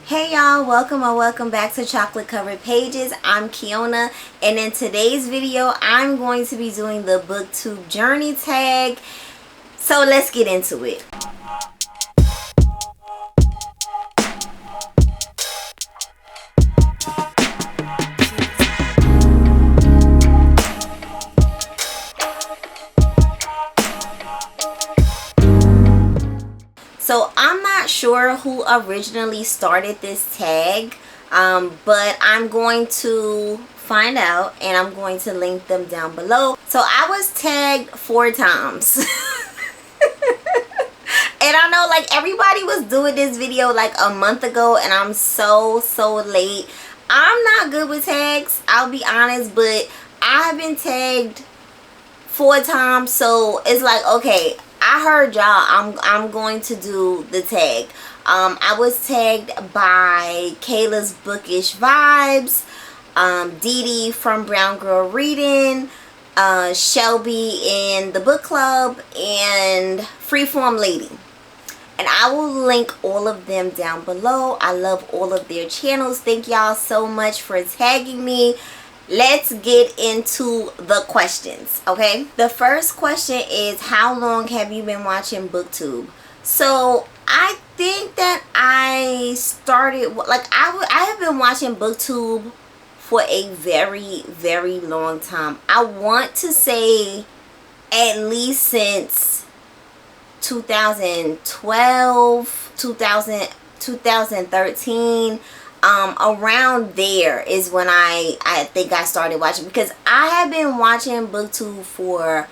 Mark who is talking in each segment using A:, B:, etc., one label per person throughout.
A: Hey y'all, welcome or welcome back to Chocolate Covered Pages. I'm Kiona, and in today's video I'm going to be doing the Booktube journey tag. So let's get into it. So I'm not sure who originally started this tag, but I'm going to find out and I'm going to link them down below. So I was tagged 4 times. And I know like everybody was doing this video like a month ago and I'm so late. I'm not good with tags, I'll be honest, but I have been tagged 4 times, so it's like, okay, I heard y'all, I'm going to do the tag. I was tagged by Kayla's Bookish Vibes, Dee Dee from Brown Girl Reading, Shelby in the book club, and Freeform Lady. And I will link all of them down below. I love all of their channels. Thank y'all so much for tagging me. Let's get into the questions, okay? The first question is, how long have you been watching Booktube? So I think that I started, like I have been watching Booktube for a very long time. I want to say at least since 2012, 2013. Around there is when I think I started watching, because I have been watching Booktube for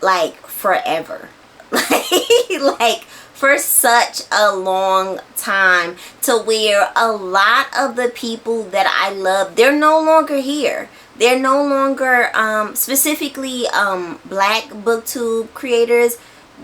A: like forever. like for such a long time, to where a lot of the people that I love, they're no longer here. They're no longer specifically black Booktube creators.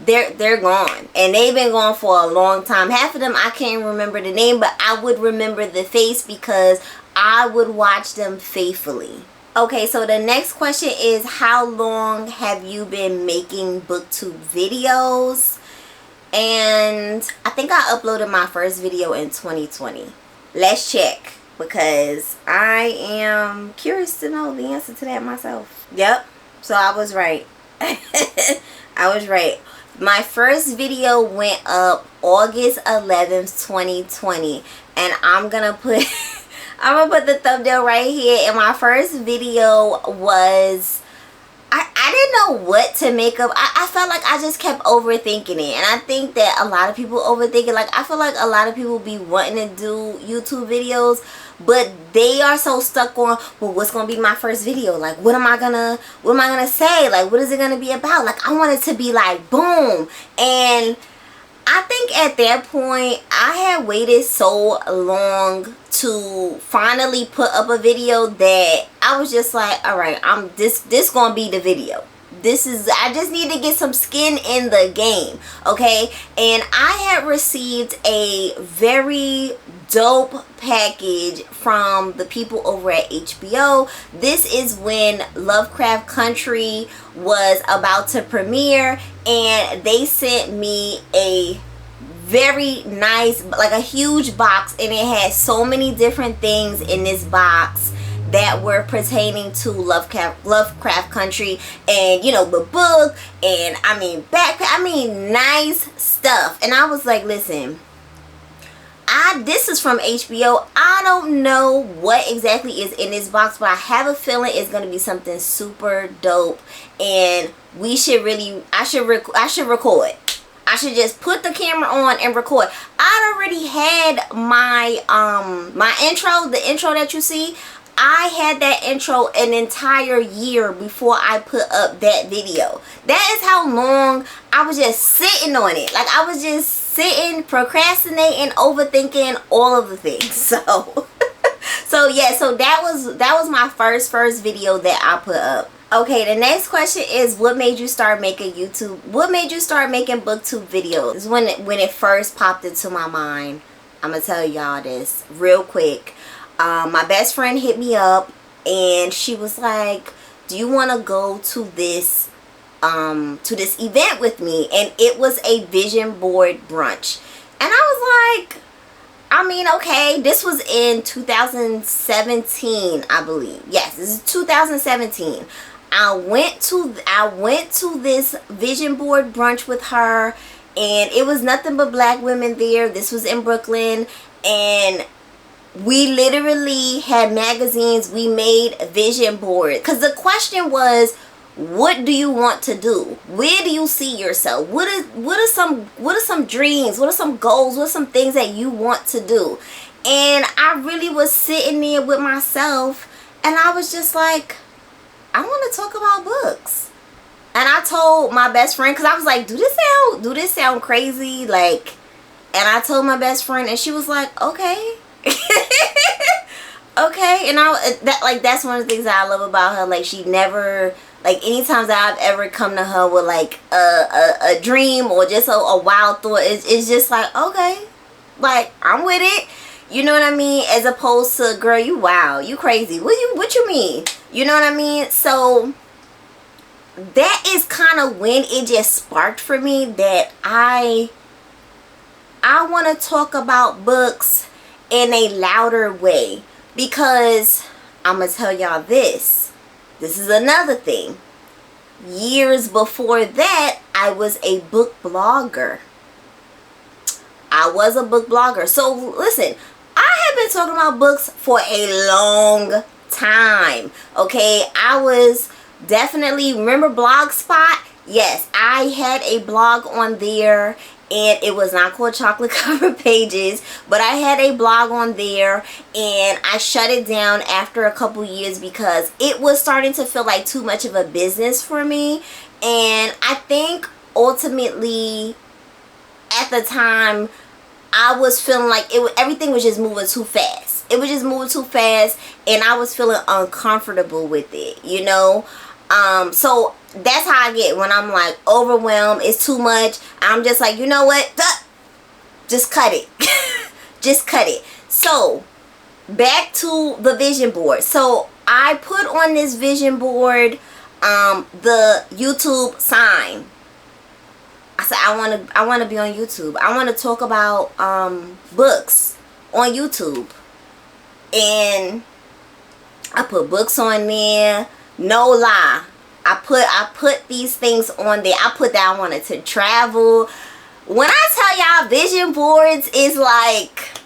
A: They're gone, and they've been gone for a long time. Half of them I can't remember the name, but I would remember the face because I would watch them faithfully. Okay, so the next question is, how long have you been making Booktube videos? And I think I uploaded my first video in 2020. Let's check, because I am curious to know the answer to that myself. Yep, so I was right. I was right. My first video went up August 11th, 2020, and I'm gonna put the thumbnail right here. And my first video was, I didn't know what to make of. I felt like I just kept overthinking it, and I think that a lot of people overthink it. Like, I feel like a lot of people be wanting to do YouTube videos, but they are so stuck on, well, what's gonna be my first video? Like, what am I gonna say? Like, what is it gonna be about? Like, I want it to be like boom. And I think at that point I had waited so long to finally put up a video that I was just like, all right, this gonna be the video. I just need to get some skin in the game, okay? And I had received a very dope package from the people over at HBO. This is when Lovecraft Country was about to premiere, and they sent me a very nice, like a huge box, and it had so many different things in this box that were pertaining to Lovecraft Country, and you know, the book, and I mean nice stuff. And I was like, listen, this is from HBO. I don't know what exactly is in this box, but I have a feeling it's gonna be something super dope, and I should record. I should just put the camera on and record. I already had my my intro, the intro that you see. I had that intro an entire year before I put up that video. That is how long I was just sitting on it. Like, I was just sitting, procrastinating, overthinking all of the things. So yeah, so that was my first video that I put up. Okay, the next question is, what made you start making what made you start making Booktube videos? This is when it first popped into my mind. I'm gonna tell y'all this real quick. My best friend hit me up, and she was like, do you want to go to this event with me? And it was a vision board brunch. And I was like, I mean, okay, this was in 2017, I believe. Yes, this is 2017. I went to this vision board brunch with her, and it was nothing but black women there. This was in Brooklyn, and we literally had magazines. We made a vision board because the question was, what do you want to do? Where do you see yourself? What are some dreams? What are some goals? What are some things that you want to do? And I really was sitting there with myself, and I was just like, I want to talk about books. And I told my best friend, because I was like, do this sound crazy? Like, and I told my best friend, and she was like, okay. Okay. And that's one of the things that I love about her. Like, she never, like, anytime that I've ever come to her with like a dream or just a wild thought, it's just like, okay, like, I'm with it. You know what I mean? As opposed to, girl, you wild, you crazy. What you mean? You know what I mean? So that is kind of when it just sparked for me that I want to talk about books in a louder way, because I'm gonna tell y'all this is another thing. Years before that, I was a book blogger. So listen, I have been talking about books for a long time. Okay, I was definitely, remember Blogspot? Yes, I had a blog on there, and it was not called Chocolate Cover Pages, but I had a blog on there, and I shut it down after a couple years because it was starting to feel like too much of a business for me. And I think ultimately at the time I was feeling like everything was just moving too fast. It was just moving too fast, and I was feeling uncomfortable with it, you know. So that's how I get when I'm like overwhelmed. It's too much. I'm just like, you know what? Just cut it. Just cut it. So back to the vision board. So I put on this vision board the YouTube sign. I said I want to be on YouTube. I want to talk about books on YouTube. And I put books on there. No lie. I put these things on there. I put that I wanted to travel. When I tell y'all vision boards is like,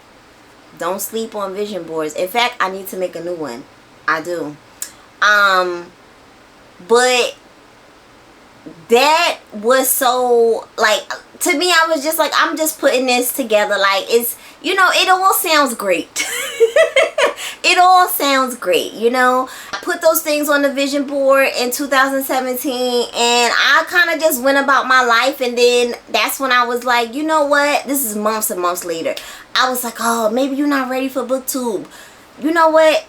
A: don't sleep on vision boards. In fact, I need to make a new one. I do. But that was so, like, to me, I was just like, I'm just putting this together. Like, it's, you know, it all sounds great. It all sounds great, you know. I put those things on the vision board in 2017, and I kind of just went about my life. And then that's when I was like, you know what? This is months and months later. I was like, oh, maybe you're not ready for Booktube. You know what?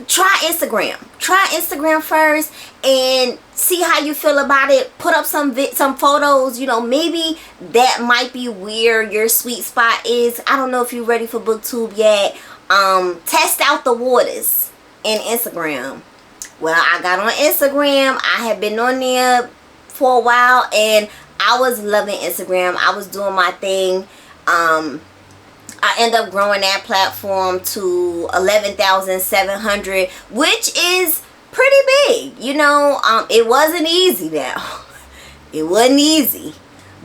A: Try Instagram. Try Instagram first and see how you feel about it. Put up some photos. You know, maybe that might be where your sweet spot is. I don't know if you're ready for Booktube yet. Test out the waters in Instagram. Well, I got on Instagram. I had been on there for a while, and I was loving Instagram. I was doing my thing. I ended up growing that platform to 11,700, which is pretty big. You know, it wasn't easy now. It wasn't easy.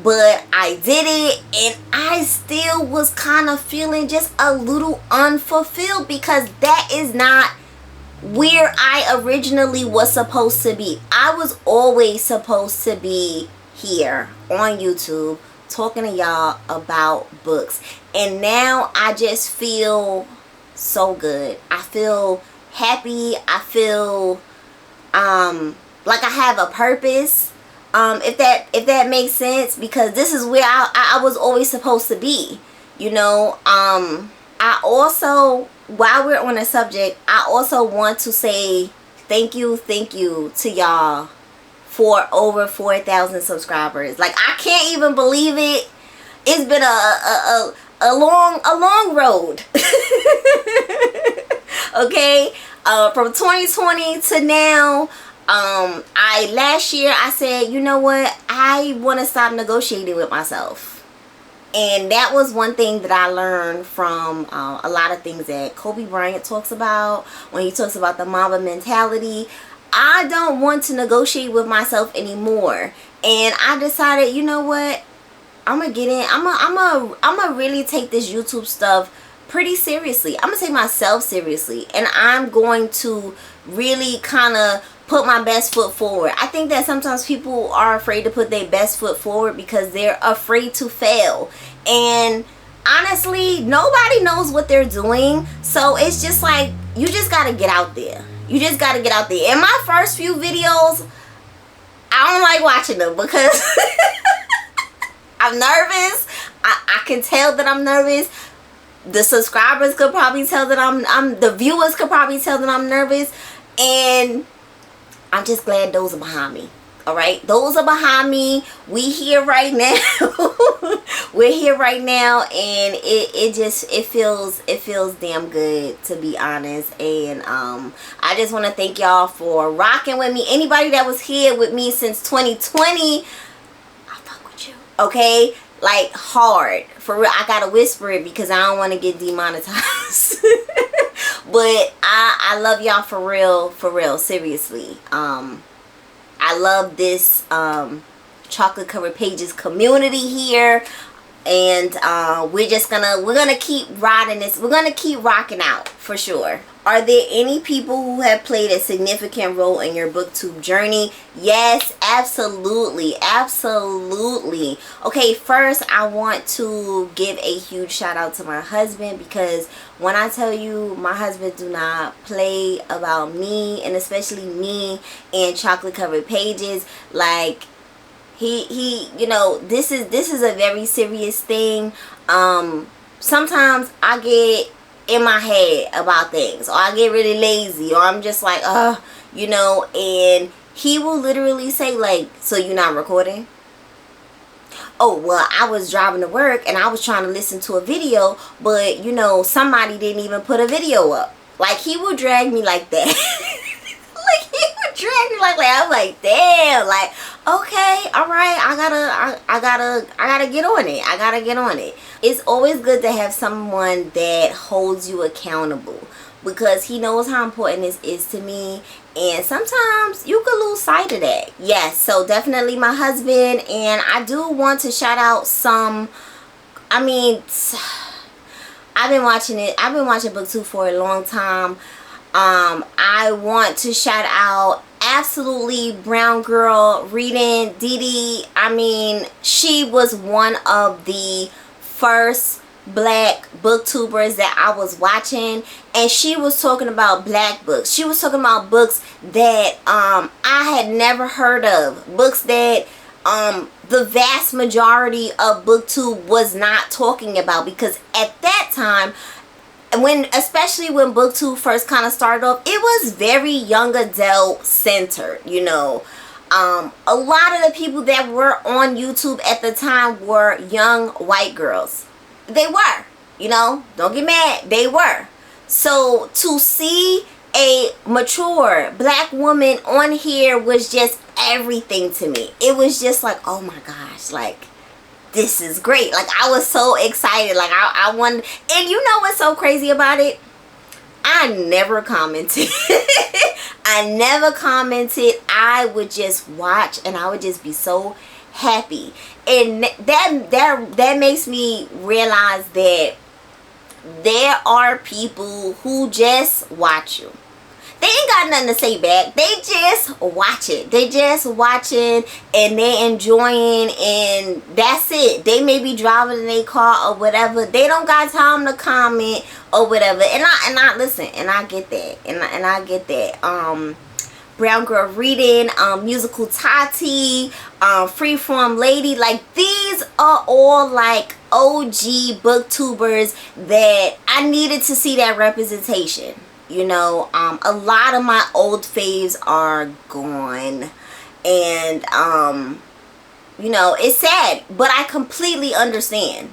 A: But I did it, and I still was kind of feeling just a little unfulfilled, because that is not where I originally was supposed to be. I was always supposed to be here on YouTube talking to y'all about books. And now I just feel so good. I feel happy. I feel like I have a purpose. If that makes sense, because this is where I was always supposed to be, you know. I also, while we're on the subject, I also want to say thank you to y'all for over 4,000 subscribers. Like, I can't even believe it. It's been a long road. Okay, from 2020 to now. Last year I said, you know what, I want to stop negotiating with myself. And that was one thing that I learned from a lot of things that Kobe Bryant talks about when he talks about the Mamba mentality. I don't want to negotiate with myself anymore. And I decided, you know what? I'm going to get in. I'm gonna really take this YouTube stuff pretty seriously. I'm going to take myself seriously. And I'm going to really kind of put my best foot forward. I think that sometimes people are afraid to put their best foot forward because they're afraid to fail. And honestly, nobody knows what they're doing. So it's just like, you just got to get out there. You just got to get out there. In my first few videos, I don't like watching them because I'm nervous. I can tell that I'm nervous. The subscribers could probably tell that the viewers could probably tell that I'm nervous. And I'm just glad those are behind me. All right, those are behind me. We here right now. We're here right now, and it feels damn good, to be honest. And I just want to thank y'all for rocking with me. Anybody that was here with me since 2020, I fuck with you. Okay, like hard for real. I gotta whisper it because I don't want to get demonetized. But I love y'all for real, seriously. I love this chocolate covered pages community here, and we're gonna keep riding this. We're gonna keep rocking out for sure. Are there any people who have played a significant role in your booktube journey? Yes, absolutely, absolutely. Okay, first I want to give a huge shout out to my husband, because when I tell you my husband do not play about me, and especially me and chocolate covered pages, like he you know, this is a very serious thing. Sometimes I get in my head about things, or I get really lazy, or I'm just like, you know, and he will literally say like, so you're not recording? Oh, well, I was driving to work and I was trying to listen to a video, but you know, somebody didn't even put a video up. Like, he will drag me like that. Like, he would drag me like that. I'm like, damn, like, okay, all right, I gotta get on it. I gotta get on it. It's always good to have someone that holds you accountable, because he knows how important this is to me, and sometimes you could lose sight of that. Yes, so definitely my husband. And I do want to shout out some, I mean, I've been watching Booktube for a long time. I want to shout out absolutely Brown Girl Reading, Dee Dee. I mean, she was one of the first black booktubers that I was watching, and she was talking about black books. She was talking about books that I had never heard of, books that the vast majority of Booktube was not talking about, because at that time, especially when Booktube first kind of started off, it was very young adult centered, you know. A lot of the people that were on YouTube at the time were young white girls. They were, you know, don't get mad, they were. So to see a mature black woman on here was just everything to me. It was just like, oh my gosh, like, this is great. Like, I was so excited. Like, I wanted, and you know what's so crazy about it? I never commented. I never commented. I would just watch, and I would just be so happy. And that makes me realize that there are people who just watch you. They ain't got nothing to say back. They just watch it. They just watching and they enjoying, and that's it. They may be driving in their car or whatever. They don't got time to comment or whatever. And I listen, and I get that. And I get that. Brown Girl Reading, Musical Tati, Freeform Lady, like, these are all like OG booktubers that I needed to see that representation. You know, a lot of my old faves are gone, and you know, it's sad, but I completely understand.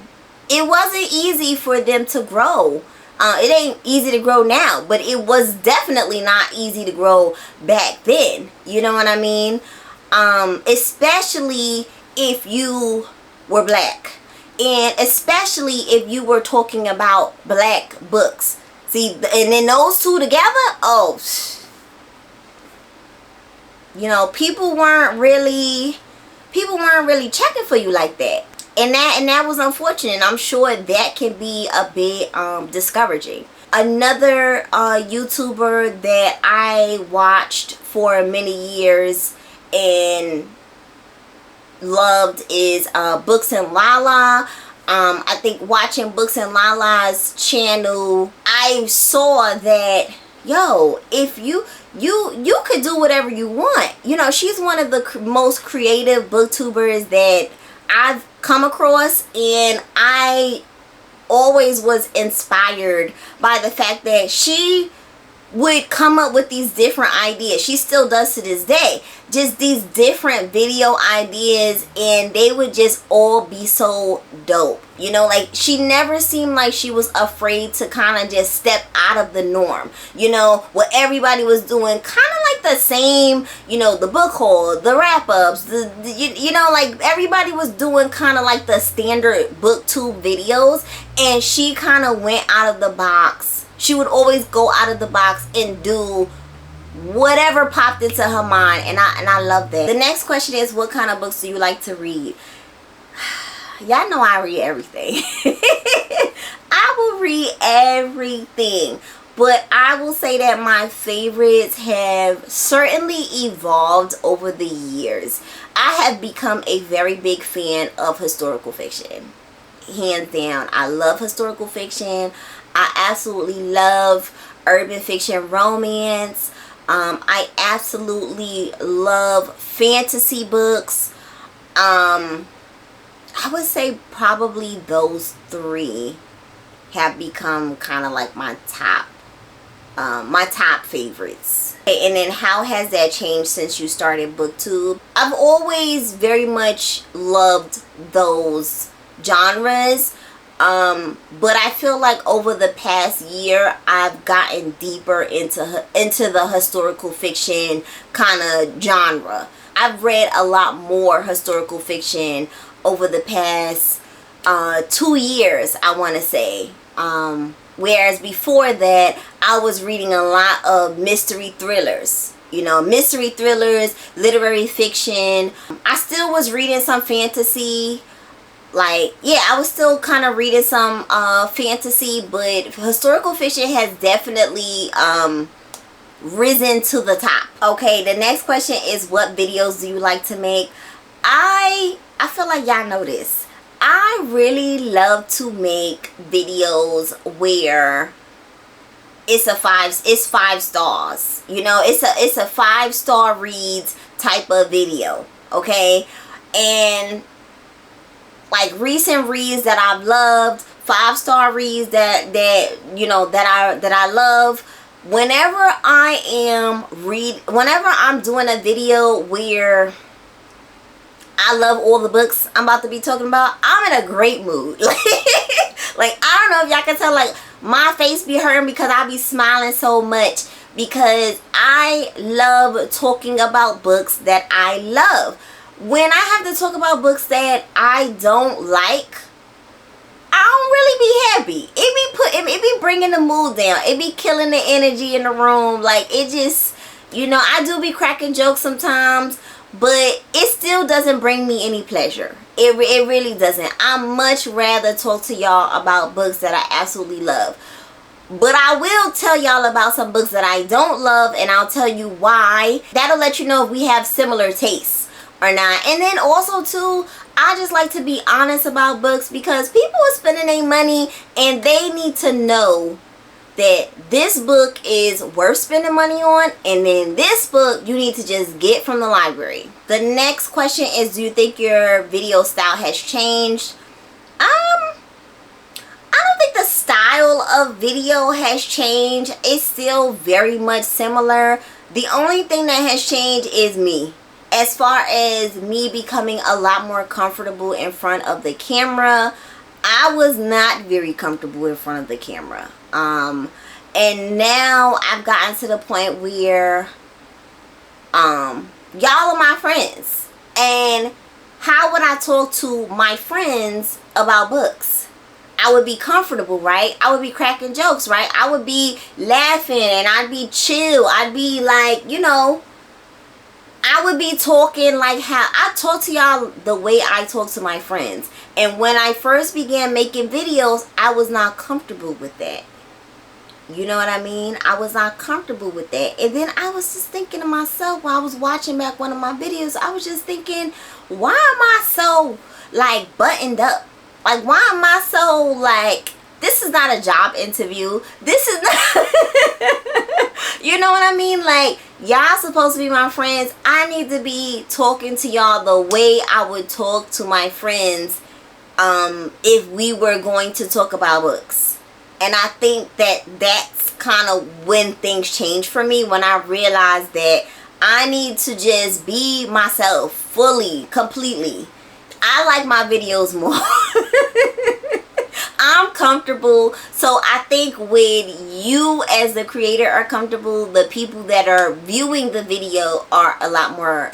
A: It wasn't easy for them to grow. It ain't easy to grow now, but it was definitely not easy to grow back then. You know what I mean? Especially if you were black. And especially if you were talking about black books. See, and then those two together, oh, you know, people weren't really checking for you like that. And that was unfortunate. I'm sure that can be a bit discouraging. Another YouTuber that I watched for many years and loved is Books and Lala. I think watching Books and Lala's channel, I saw that, yo, if you could do whatever you want. You know, she's one of the most creative booktubers that I've come across, and I always was inspired by the fact that she would come up with these different ideas. She still does to this day, just these different video ideas, and they would just all be so dope. You know, like, she never seemed like she was afraid to kind of just step out of the norm. You know, what everybody was doing, kind of like the same, you know, the book haul, the wrap-ups, you know, like, everybody was doing kind of like the standard booktube videos, and she kind of went out of the box. She would always go out of the box and do whatever popped into her mind, and I love that. The next question is, what kind of books do you like to read? Y'all know I read everything. I will read everything, but I will say that my favorites have certainly evolved over the years. I have become a very big fan of historical fiction. Hands down, I love historical fiction. I absolutely love urban fiction romance. I absolutely love fantasy books. I would say probably those three have become kind of like my top favorites. Okay, and then how has that changed since you started Booktube? I've always very much loved those genres. But I feel like over the past year, I've gotten deeper into the historical fiction kind of genre. I've read a lot more historical fiction over the past 2 years, I want to say. Whereas before that, I was reading a lot of mystery thrillers. You know, mystery thrillers, literary fiction. I still was reading some fantasy. Like, yeah, I was still kind of reading some fantasy, but historical fiction has definitely risen to the top. Okay, the next question is, what videos do you like to make? I feel like y'all know this. I really love to make videos where it's 5 stars. You know, it's a 5-star reads type of video. Okay, and like recent reads that I've loved, 5-star reads that you know that I love. Whenever I'm doing a video where I love all the books I'm about to be talking about, I'm in a great mood. Like I don't know if y'all can tell, like my face be hurting because I be smiling so much, because I love talking about books that I love. When I have to talk about books that I don't like, I don't really be happy. It be bringing the mood down. It be killing the energy in the room. Like, it just, you know, I do be cracking jokes sometimes, but it still doesn't bring me any pleasure. It really doesn't. I much rather talk to y'all about books that I absolutely love. But I will tell y'all about some books that I don't love, and I'll tell you why. That'll let you know if we have similar tastes or not. And then also too, I just like to be honest about books, because people are spending their money and they need to know that this book is worth spending money on, and then this book you need to just get from the library. The next question is, do you think your video style has changed? I don't think the style of video has changed. It's still very much similar. The only thing that has changed is me. As far as me becoming a lot more comfortable in front of the camera, I was not very comfortable in front of the camera. And now I've gotten to the point where y'all are my friends, and how would I talk to my friends about books? I would be comfortable, right? I would be cracking jokes, right? I would be laughing and I'd be chill. I'd be like, you know, I would be talking like how I talk to y'all the way I talk to my friends. And when I first began making videos, I was not comfortable with that. You know what I mean? I was not comfortable with that. And then I was just thinking to myself while I was watching back one of my videos, I was just thinking, why am I so like buttoned up? Like, why am I so like, this is not a job interview. This is not, you know what I mean? Like, y'all supposed to be my friends. I need to be talking to y'all the way I would talk to my friends if we were going to talk about books. And I think that that's kind of when things changed for me, when I realized that I need to just be myself fully, completely. I like my videos more. I'm comfortable. So I think when you as the creator are comfortable, the people that are viewing the video are a lot more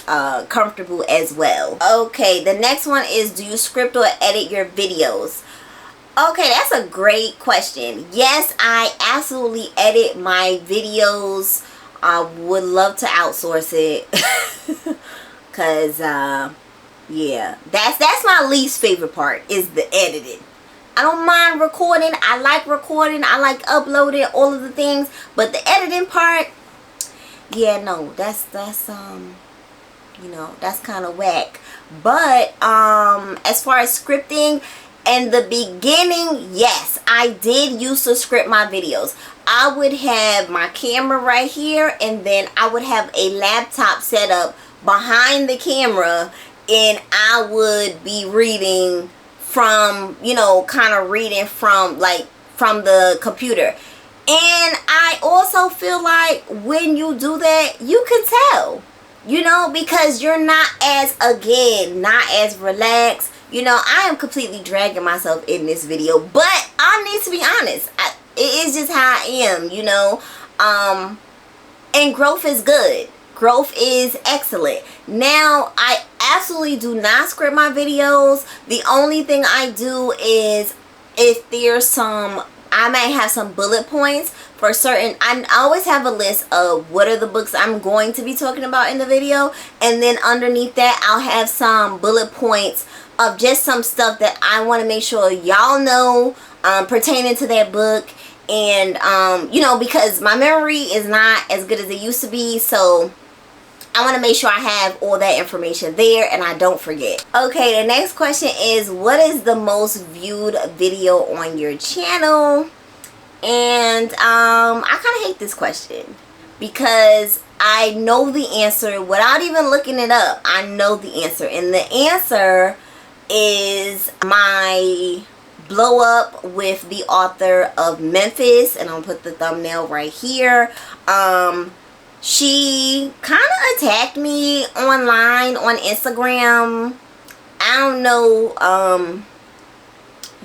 A: comfortable as well. Okay, the next one is, do you script or edit your videos? Okay, that's a great question. Yes, I absolutely edit my videos. I would love to outsource it. Cause yeah, that's my least favorite part, is the editing. I don't mind recording. I like recording. I like uploading, all of the things. But the editing part, yeah, no, that's you know, that's kind of whack. But as far as scripting, in the beginning, yes, I did used to script my videos. I would have my camera right here, and then I would have a laptop set up behind the camera, and I would be reading from, you know, kind of reading from the computer. And I also feel like when you do that, you can tell, you know, because you're not as relaxed. You know, I am completely dragging myself in this video, but I need to be honest. It is just how I am, you know. And growth is good. Growth is excellent. Now, I absolutely do not script my videos. The only thing I do is, if there's some, I might have some bullet points for certain. I always have a list of what are the books I'm going to be talking about in the video, and then underneath that I'll have some bullet points of just some stuff that I want to make sure y'all know pertaining to that book. And you know, because my memory is not as good as it used to be, so I want to make sure I have all that information there and I don't forget. Okay, the next question is, what is the most viewed video on your channel? And I kind of hate this question, because I know the answer without even looking it up. I know the answer, and the answer is my blow up with the author of Memphis, and I'll put the thumbnail right here. She kind of attacked me online on Instagram. I don't know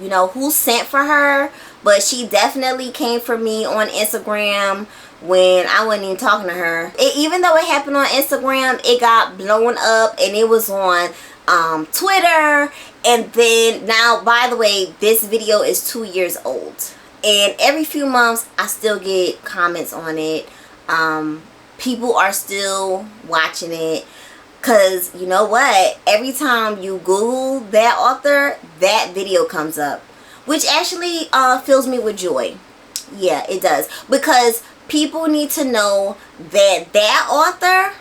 A: you know, who sent for her, but she definitely came for me on Instagram when I wasn't even talking to her. Even though it happened on Instagram, it got blown up and it was on Twitter. And then now, by the way, this video is 2 years old, and every few months I still get comments on it. People are still watching it, because you know what, every time you Google that author, that video comes up, which actually fills me with joy. Yeah, it does, because people need to know that that author,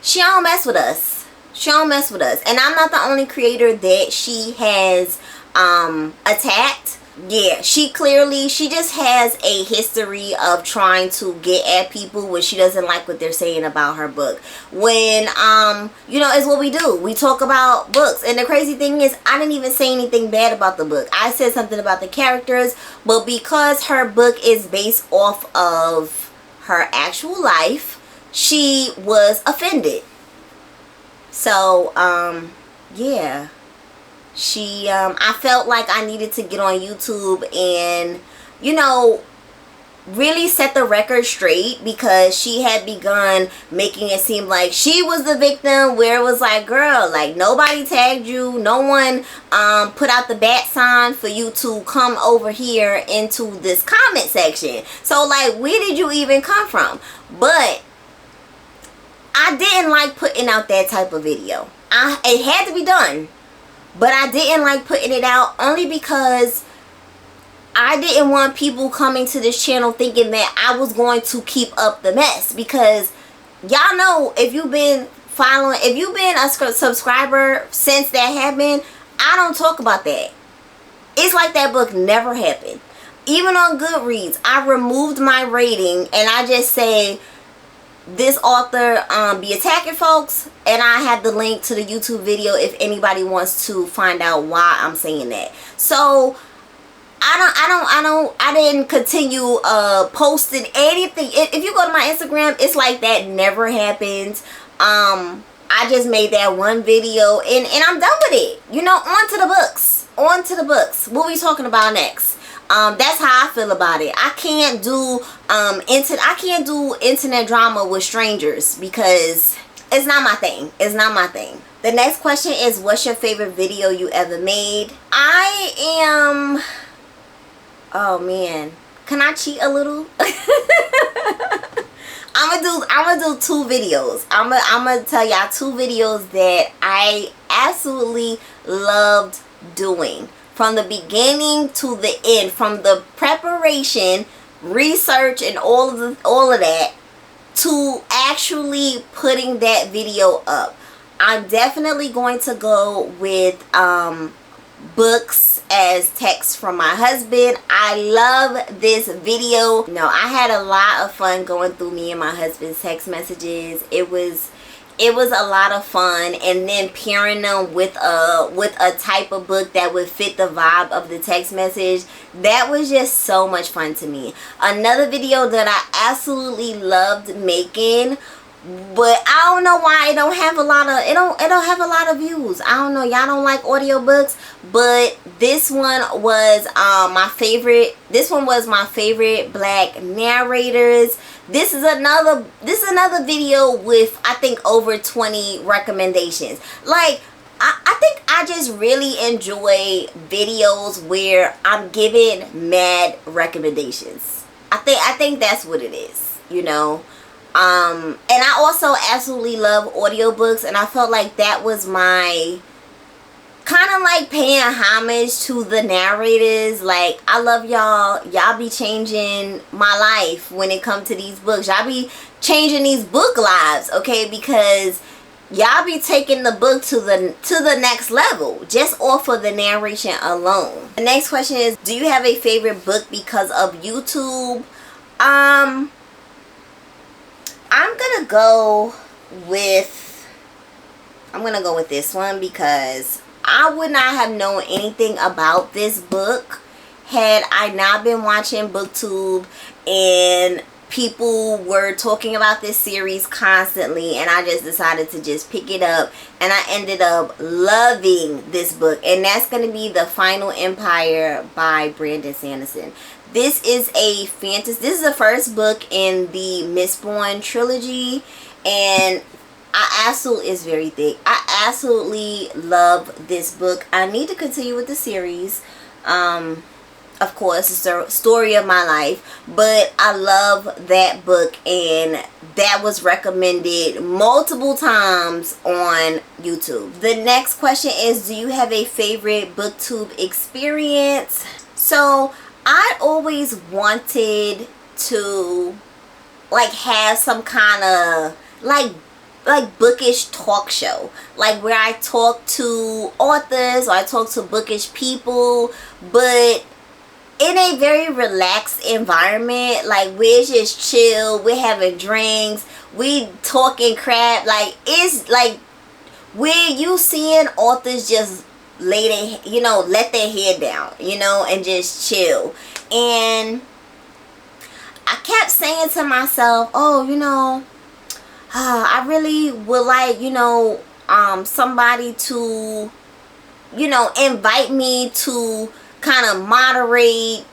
A: she don't mess with us. She don't mess with us. And I'm not the only creator that she has attacked. Yeah, she just has a history of trying to get at people when she doesn't like what they're saying about her book. When, you know, it's what we do. We talk about books. And the crazy thing is, I didn't even say anything bad about the book. I said something about the characters, but because her book is based off of her actual life, she was offended. So, yeah, I felt like I needed to get on YouTube and, you know, really set the record straight, because she had begun making it seem like she was the victim, where it was like, girl, like, nobody tagged you, no one put out the bat sign for you to come over here into this comment section. So like, where did you even come from? But I didn't like putting out that type of video. It had to be done, but I didn't like putting it out, only because I didn't want people coming to this channel thinking that I was going to keep up the mess. Because y'all know, if you've been following, if you've been a subscriber since that happened, I don't talk about that. It's like that book never happened. Even on Goodreads, I removed my rating and I just say, this author be attacking folks, and I have the link to the YouTube video if anybody wants to find out why I'm saying that. So I didn't continue posting anything. If you go to my Instagram, it's like that never happened. I just made that one video and I'm done with it. You know, on to the books. On to the books. What we talking about next? That's how I feel about it. I can't do internet drama with strangers, because it's not my thing. It's not my thing. The next question is, what's your favorite video you ever made? Oh man, can I cheat a little? I'm gonna do 2 videos. I'm gonna tell y'all 2 videos that I absolutely loved doing, from the beginning to the end, from the preparation, research, and all of that, to actually putting that video up. I'm definitely going to go with books as text from my husband. I love this video. No, I had a lot of fun going through me and my husband's text messages. It was a lot of fun, and then pairing them with a type of book that would fit the vibe of the text message. That was just so much fun to me. Another video that I absolutely loved making, but I don't know why it don't have a lot of views. I don't know, y'all don't like audiobooks, but this one was my favorite. This one was my favorite black narrators. This is another video with, I think, over 20 recommendations. Like, I think I just really enjoy videos where I'm giving mad recommendations. I think that's what it is, you know. And I also absolutely love audiobooks, and I felt like that was my kind of like paying homage to the narrators. Like, I love y'all be changing my life when it comes to these books. Y'all be changing these book lives, okay, because y'all be taking the book to the next level just off of the narration alone. The next question is, do you have a favorite book because of YouTube? I'm gonna go with this one, because I would not have known anything about this book had I not been watching Booktube, and people were talking about this series constantly, and I just decided to just pick it up, and I ended up loving this book, and that's going to be The Final Empire by Brandon Sanderson. This is a fantasy. This is the first book in the Mistborn trilogy, and it's very thick. I absolutely love this book. I need to continue with the series. Of course, it's the story of my life, but I love that book, and that was recommended multiple times on YouTube. The next question is, do you have a favorite Booktube experience? So I always wanted to like have some kind of like bookish talk show, like where I talk to authors or I talk to bookish people, but in a very relaxed environment, like we're just chill, we're having drinks, we talking crap. Like, it's like where you seeing authors just lay their, you know, let their head down, you know, and just chill. And I kept saying to myself, oh, you know, I really would like, you know, somebody to, you know, invite me to kind of moderate,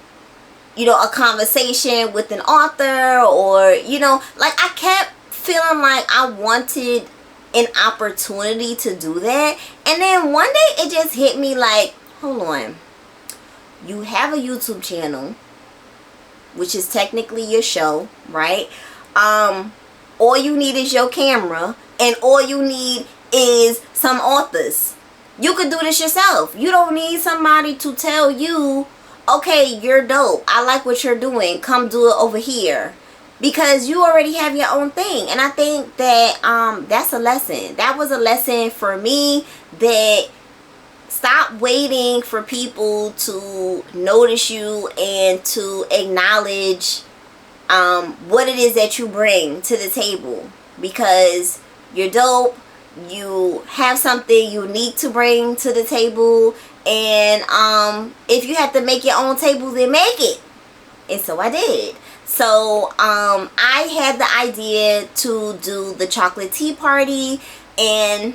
A: you know, a conversation with an author, or, you know, like I kept feeling like I wanted an opportunity to do that. And then one day it just hit me like, hold on, you have a YouTube channel, which is technically your show, right? All you need is your camera, and all you need is some authors. You could do this yourself. You don't need somebody to tell you, okay, you're dope, I like what you're doing, come do it over here, because you already have your own thing. And I think that that's a lesson. That was a lesson for me, that stop waiting for people to notice you and to acknowledge what it is that you bring to the table, because you're dope, you have something unique to bring to the table, and if you have to make your own table, then make it. And so I did. So I had the idea to do the chocolate tea party, and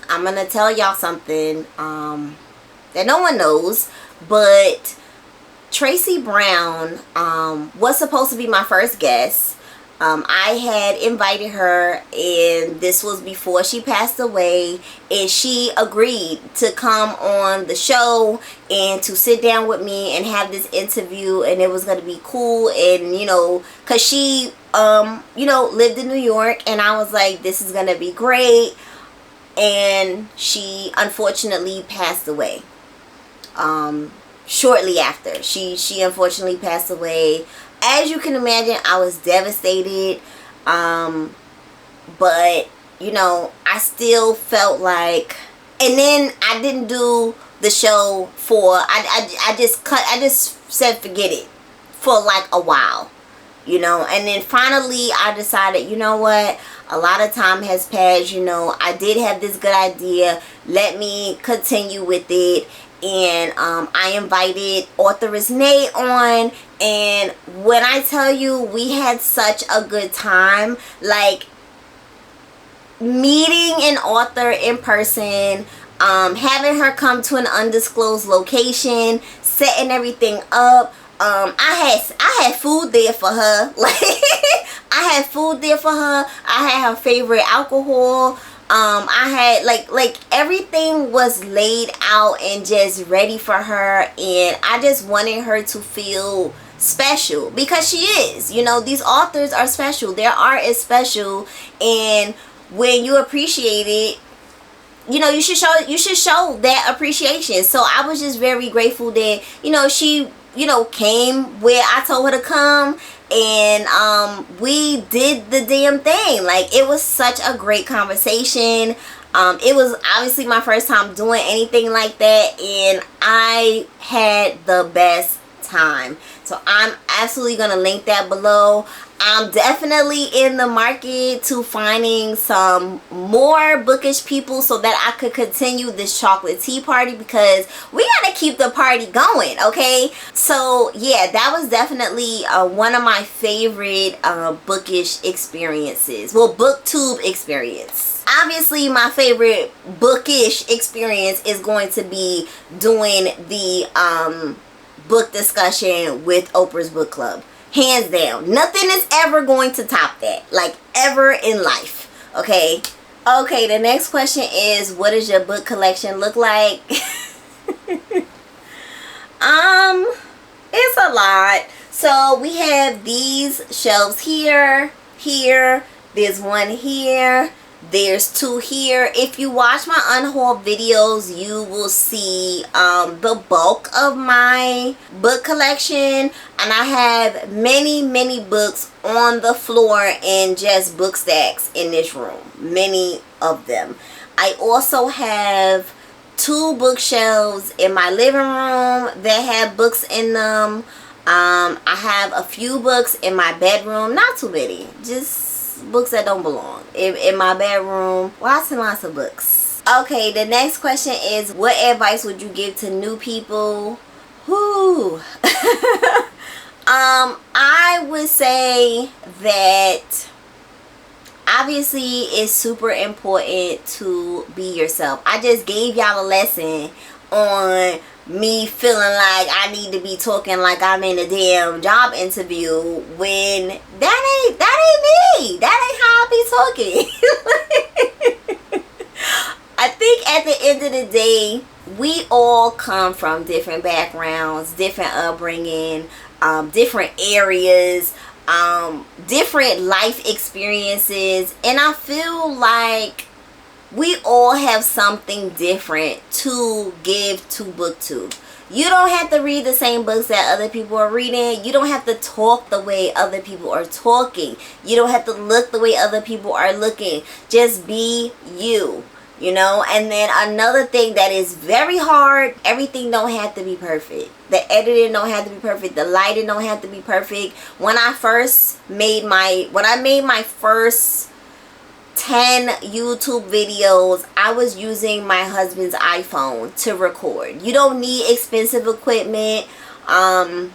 A: I'm gonna tell y'all something that no one knows, but Tracy Brown was supposed to be my first guest. I had invited her, and this was before she passed away, and she agreed to come on the show and to sit down with me and have this interview, and it was going to be cool. And, you know, because she, you know, lived in New York, and I was like, this is going to be great. And she unfortunately passed away. Shortly after, she unfortunately passed away. As you can imagine, I was devastated, but, you know, I still felt like, and then I didn't do the show for, I just said forget it for like a while, you know. And then finally I decided, you know what, a lot of time has passed, you know, I did have this good idea, let me continue with it. And I invited Authoress Nate on, and when I tell you, we had such a good time. Like, meeting an author in person, having her come to an undisclosed location, setting everything up. I had food there for her. Like, I had food there for her. I had her favorite alcohol. I had like everything was laid out and just ready for her, and I just wanted her to feel special, because she is, you know, these authors are special, their art is special, and when you appreciate it, you know, you should show that appreciation. So I was just very grateful that, you know, she, you know, came where I told her to come, and we did the damn thing. Like, it was such a great conversation. It was obviously my first time doing anything like that, and I had the best time. So I'm absolutely gonna link that below. I'm definitely in the market to finding some more bookish people so that I could continue this chocolate tea party, because we gotta keep the party going, okay? So yeah, that was definitely one of my favorite bookish experiences. Well, Booktube experience. Obviously, my favorite bookish experience is going to be doing the book discussion with Oprah's Book Club. Hands down. Nothing is ever going to top that. Like, ever in life. Okay? Okay, the next question is, what does your book collection look like? It's a lot. So, we have these shelves here, here, there's one here, there's two here. If you watch my unhauled videos, you will see the bulk of my book collection, and I have many books on the floor in just book stacks in this room, many of them. I also have 2 bookshelves in my living room that have books in them. I have a few books in my bedroom, not too many, just books that don't belong in my bedroom. Lots and lots of books. Okay, the next question is, what advice would you give to new people? Whoo. I would say that obviously it's super important to be yourself. I just gave y'all a lesson on me feeling like I need to be talking like I'm in a damn job interview when that ain't me. That ain't how I be talking. I think at the end of the day, we all come from different backgrounds, different upbringing, different areas, different life experiences, and I feel like we all have something different to give to Booktube. You don't have to read the same books that other people are reading. You don't have to talk the way other people are talking. You don't have to look the way other people are looking. Just be you, you know. And then another thing that is very hard, everything don't have to be perfect. The editing don't have to be perfect. The lighting don't have to be perfect. When I made my first 10 YouTube videos, I was using my husband's iPhone to record. You don't need expensive equipment. You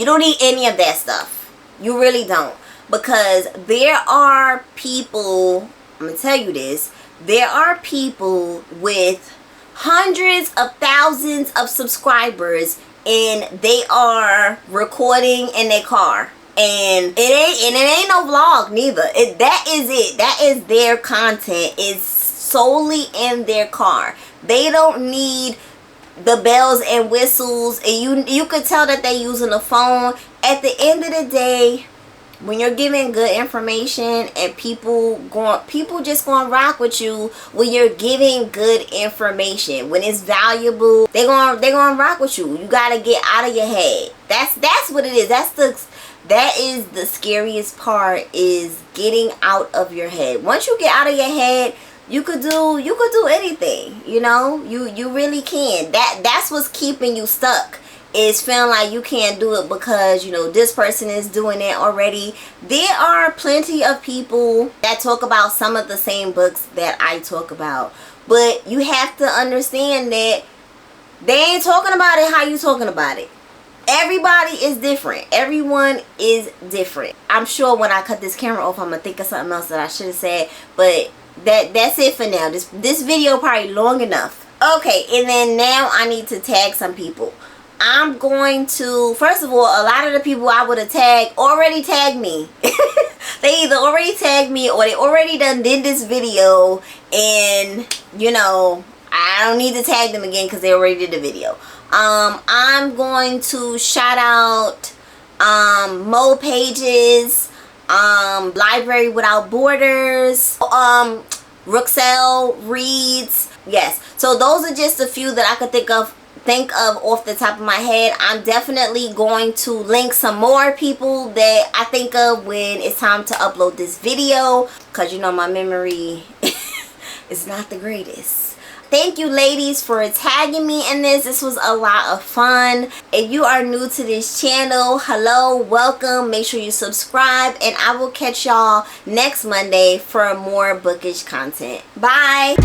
A: don't need any of that stuff. You really don't. Because there are people, I'm going to tell you this, there are people with hundreds of thousands of subscribers and they are recording in their car. And it ain't no vlog neither. That is it. That is their content. It's solely in their car. They don't need the bells and whistles. And you could tell that they're using a phone. At the end of the day, when you're giving good information and people just gonna rock with you when you're giving good information, when it's valuable, they're gonna rock with you. You gotta get out of your head. That's what it is. That is the scariest part, is getting out of your head. Once you get out of your head, you could do anything, you know. You really can. That's what's keeping you stuck, is feeling like you can't do it because, you know, this person is doing it already. There are plenty of people that talk about some of the same books that I talk about, but you have to understand that they ain't talking about it how you talking about it. Everybody is different. Everyone is different. I'm sure when I cut this camera off, I'm gonna think of something else that I should have said, but that's it for now. This video probably long enough. Okay, and then now I need to tag some people. I'm going to, first of all, a lot of the people I would have tagged already tagged me. They either already tagged me or they already did this video, and you know, I don't need to tag them again because they already did the video. I'm going to shout out Mo Pages, Library Without Borders, Ruxell Reads. Yes, so those are just a few that I could think of off the top of my head. I'm definitely going to link some more people that I think of when it's time to upload this video, because you know my memory is not the greatest. Thank you ladies for tagging me in this. This was a lot of fun. If you are new to this channel, hello, welcome. Make sure you subscribe, and I will catch y'all next Monday for more bookish content. Bye.